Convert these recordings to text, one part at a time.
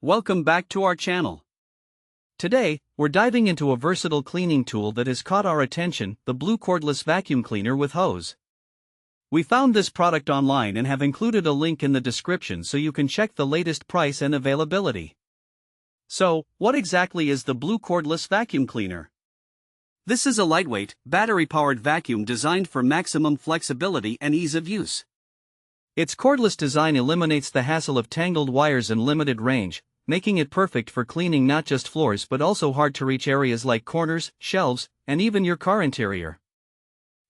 Welcome back to our channel. Today, we're diving into a versatile cleaning tool that has caught our attention, the Blue Cordless Vacuum Cleaner with hose. We found this product online and have included a link in the description so you can check the latest price and availability. So, what exactly is the Blue Cordless Vacuum Cleaner? This is a lightweight, battery-powered vacuum designed for maximum flexibility and ease of use. Its cordless design eliminates the hassle of tangled wires and limited range, making it perfect for cleaning not just floors but also hard-to-reach areas like corners, shelves, and even your car interior.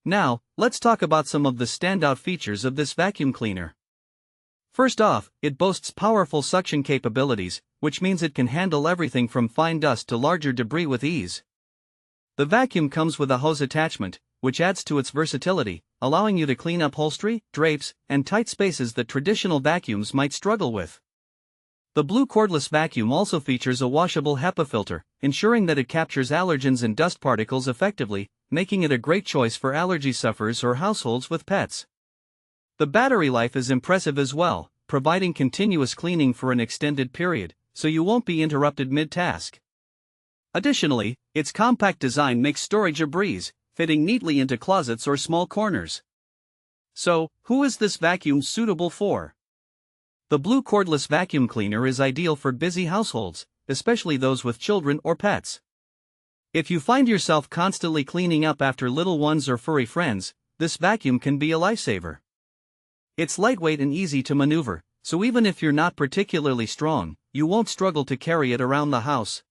Now, let's talk about some of the standout features of this vacuum cleaner. First off, it boasts powerful suction capabilities, which means it can handle everything from fine dust to larger debris with ease. The vacuum comes with a hose attachment, which adds to its versatility, allowing you to clean upholstery, drapes, and tight spaces that traditional vacuums might struggle with. The Blue Cordless Vacuum also features a washable HEPA filter, ensuring that it captures allergens and dust particles effectively, making it a great choice for allergy sufferers or households with pets. The battery life is impressive as well, providing continuous cleaning for an extended period, so you won't be interrupted mid-task. Additionally, its compact design makes storage a breeze, fitting neatly into closets or small corners. So, who is this vacuum suitable for? The Blue Cordless Vacuum Cleaner is ideal for busy households, especially those with children or pets. If you find yourself constantly cleaning up after little ones or furry friends, this vacuum can be a lifesaver. It's lightweight and easy to maneuver, so even if you're not particularly strong, you won't struggle to carry it around the house.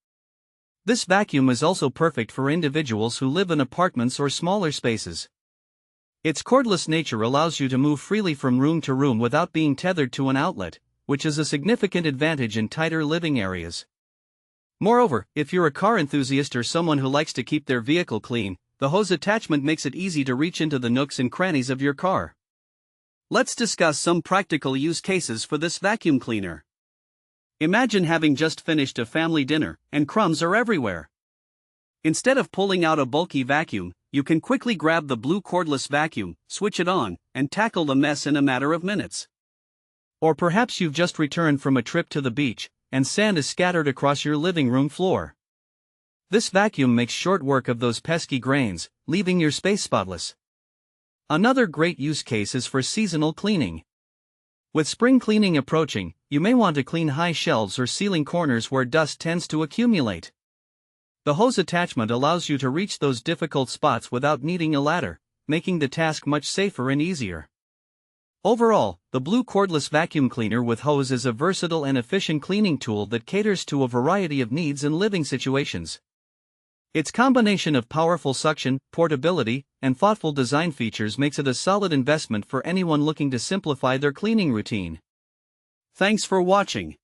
This vacuum is also perfect for individuals who live in apartments or smaller spaces. Its cordless nature allows you to move freely from room to room without being tethered to an outlet, which is a significant advantage in tighter living areas. Moreover, if you're a car enthusiast or someone who likes to keep their vehicle clean, the hose attachment makes it easy to reach into the nooks and crannies of your car. Let's discuss some practical use cases for this vacuum cleaner. Imagine having just finished a family dinner, and crumbs are everywhere. Instead of pulling out a bulky vacuum, you can quickly grab the Blue Cordless Vacuum, switch it on, and tackle the mess in a matter of minutes. Or perhaps you've just returned from a trip to the beach, and sand is scattered across your living room floor. This vacuum makes short work of those pesky grains, leaving your space spotless. Another great use case is for seasonal cleaning. With spring cleaning approaching, you may want to clean high shelves or ceiling corners where dust tends to accumulate. The hose attachment allows you to reach those difficult spots without needing a ladder, making the task much safer and easier. Overall, the Blue Cordless Vacuum Cleaner with hose is a versatile and efficient cleaning tool that caters to a variety of needs and living situations. Its combination of powerful suction, portability, and thoughtful design features makes it a solid investment for anyone looking to simplify their cleaning routine. Thanks for watching.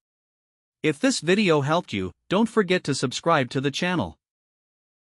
If this video helped you, don't forget to subscribe to the channel.